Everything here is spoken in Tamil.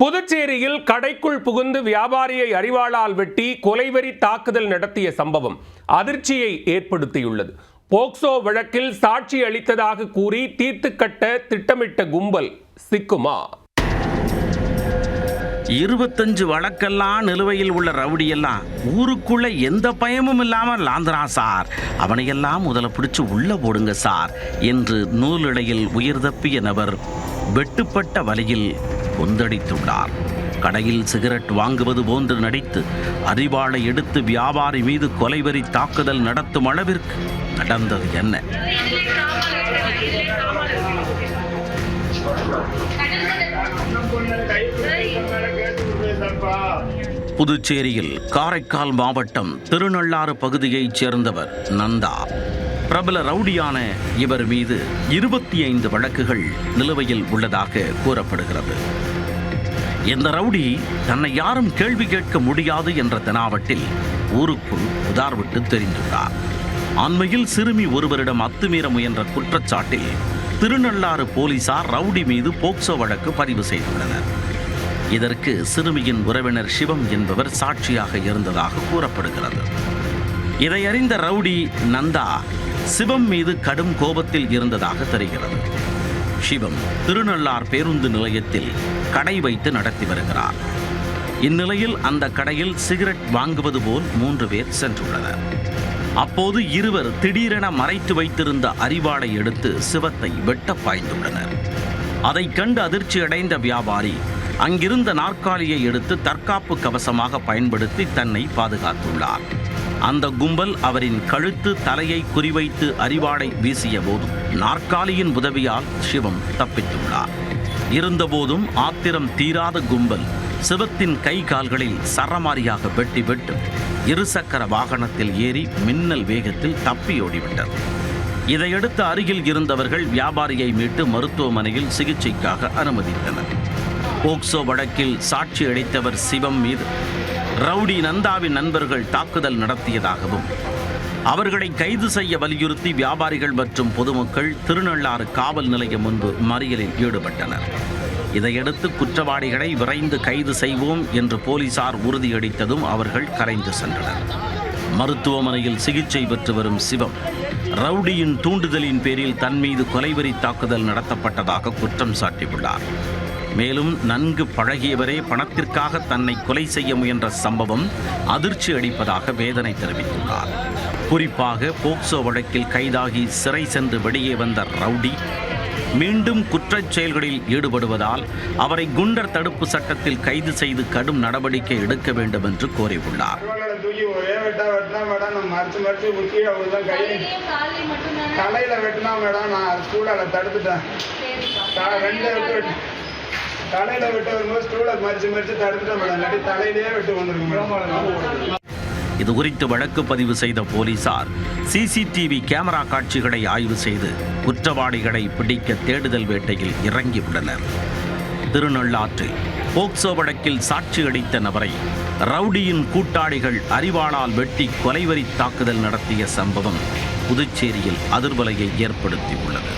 புதுச்சேரியில் கடைக்குள் புகுந்து வியாபாரியை அரிவாளால் வெட்டி கொலைவெறி தாக்குதல் நடத்திய சம்பவம் அதிர்ச்சியை ஏற்படுத்தியுள்ளது. போக்சோ வழக்கில் சாட்சி அளித்ததாக கூறி தீர்த்து கட்ட திட்டமிட்ட கும்பல் சிக்குமா? 25 வழக்கெல்லாம் நிலுவையில் உள்ள ரவுடியெல்லாம் ஊருக்குள்ள எந்த பயமும் இல்லாமல் லாந்தரான் சார், அவனையெல்லாம் முதல்ல பிடிச்சு உள்ள போடுங்க சார் என்று நூலிழையில் உயிர் தப்பிய நபர் வெட்டுப்பட்ட வழியில் கொந்தளித்துள்ளார். கடையில் சிகரெட் வாங்குவது போன்று நடித்து அரிவாளை எடுத்து வியாபாரி மீது கொலைவெறி தாக்குதல் நடத்தும் அளவிற்கு நடந்தது என்ன? புதுச்சேரியில் காரைக்கால் மாவட்டம் திருநள்ளாறு பகுதியைச் சேர்ந்தவர் நந்தா. பிரபல ரவுடியான இவர் மீது 25 வழக்குகள் நிலுவையில் உள்ளதாக கூறப்படுகிறது. இந்த ரவுடி தன்னை யாரும் கேள்வி கேட்க முடியாது என்ற தெனாவட்டில் ஊருக்குள் உதார்விட்டு தெரிந்துள்ளார். அண்மையில் சிறுமி ஒருவரிடம் அத்துமீற முயன்ற குற்றச்சாட்டில் திருநள்ளாறு போலீசார் ரவுடி மீது போக்சோ வழக்கு பதிவு செய்துள்ளனர். இதற்கு சிறுமியின் உறவினர் சிவம் என்பவர் சாட்சியாக இருந்ததாக கூறப்படுகிறது. இதை அறிந்த ரவுடி நந்தா சிவம் மீது கடும் கோபத்தில் இருந்ததாக தெரிகிறது. சிவம் திருநள்ளார் பேருந்து நிலையத்தில் கடை வைத்து நடத்தி வருகிறார். இந்நிலையில் அந்த கடையில் சிகரெட் வாங்குவது போல் 3 பேர் சென்றுள்ளனர். அப்போது இருவர் திடீரென மறைத்து வைத்திருந்த அரிவாளை எடுத்து சிவத்தை வெட்ட பாய்ந்துள்ளனர். அதை கண்டு அதிர்ச்சி அடைந்த வியாபாரி அங்கிருந்த நாற்காலியை எடுத்து தற்காப்பு கவசமாக பயன்படுத்தி தன்னை பாதுகாத்துள்ளார். அந்த கும்பல் அவரின் கழுத்து தலையை குறிவைத்து அரிவாளை வீசிய போதும் நாற்காலியின் உதவியால் சிவம் தப்பித்துள்ளார். இருந்தபோதும் ஆத்திரம் தீராத கும்பல் சிவத்தின் கை கால்களில் சரமாரியாக வெட்டி விட்டு இருசக்கர வாகனத்தில் ஏறி மின்னல் வேகத்தில் தப்பியோடிவிட்டது. இதையடுத்து அருகில் இருந்தவர்கள் வியாபாரியை மீட்டு மருத்துவமனையில் சிகிச்சைக்காக அனுமதித்தனர். போக்சோ வழக்கில் சாட்சி அளித்தவர் சிவம் மீது ரவுடி நந்தாவின் நண்பர்கள் தாக்குதல் நடத்தியதாகவும் அவர்களை கைது செய்ய வலியுறுத்தி வியாபாரிகள் மற்றும் பொதுமக்கள் திருநள்ளாறு காவல் நிலையம் முன்பு மறியலில் ஈடுபட்டனர். இதையடுத்து குற்றவாளிகளை விரைந்து கைது செய்வோம் என்று போலீசார் உறுதியளித்ததும் அவர்கள் கலைந்து சென்றனர். மருத்துவமனையில் சிகிச்சை பெற்று வரும் சிவம் ரவுடியின் தூண்டுதலின் பேரில் தன் மீது கொலைவெறி தாக்குதல் நடத்தப்பட்டதாக குற்றம் சாட்டியுள்ளார். மேலும் நன்கு பழகியவரே பணத்திற்காக தன்னை கொலை செய்ய முயன்ற சம்பவம் அதிர்ச்சி அளிப்பதாக வேதனை தெரிவித்துள்ளார். குறிப்பாக போக்சோ வழக்கில் கைதாகி சிறை சென்று வெளியே வந்த ரவுடி மீண்டும் குற்றச் செயல்களில் ஈடுபடுவதால் அவரை குண்டர் தடுப்பு சட்டத்தில் கைது செய்து கடும் நடவடிக்கை எடுக்க வேண்டும் என்று கோரியுள்ளார். தலையில விட்டு வரும்போது ஸ்டூலை மறிச்சு தடுத்துட்டோம் மேடம். தலையிலேயே விட்டு வந்துருக்கு. இது குறித்து வழக்கு பதிவு செய்த போலீசார் சிசிடிவி கேமரா காட்சிகளை ஆய்வு செய்து குற்றவாளிகளை பிடிக்க தேடுதல் வேட்டையில் இறங்கியுள்ளனர். திருநள்ளாற்றில் போக்சோ வழக்கில் சாட்சி அளித்த நபரை ரவுடியின் கூட்டாளிகள் அரிவாளால் வெட்டி கொலைவெறி தாக்குதல் நடத்திய சம்பவம் புதுச்சேரியில் அதிர்வலையை ஏற்படுத்தியுள்ளது.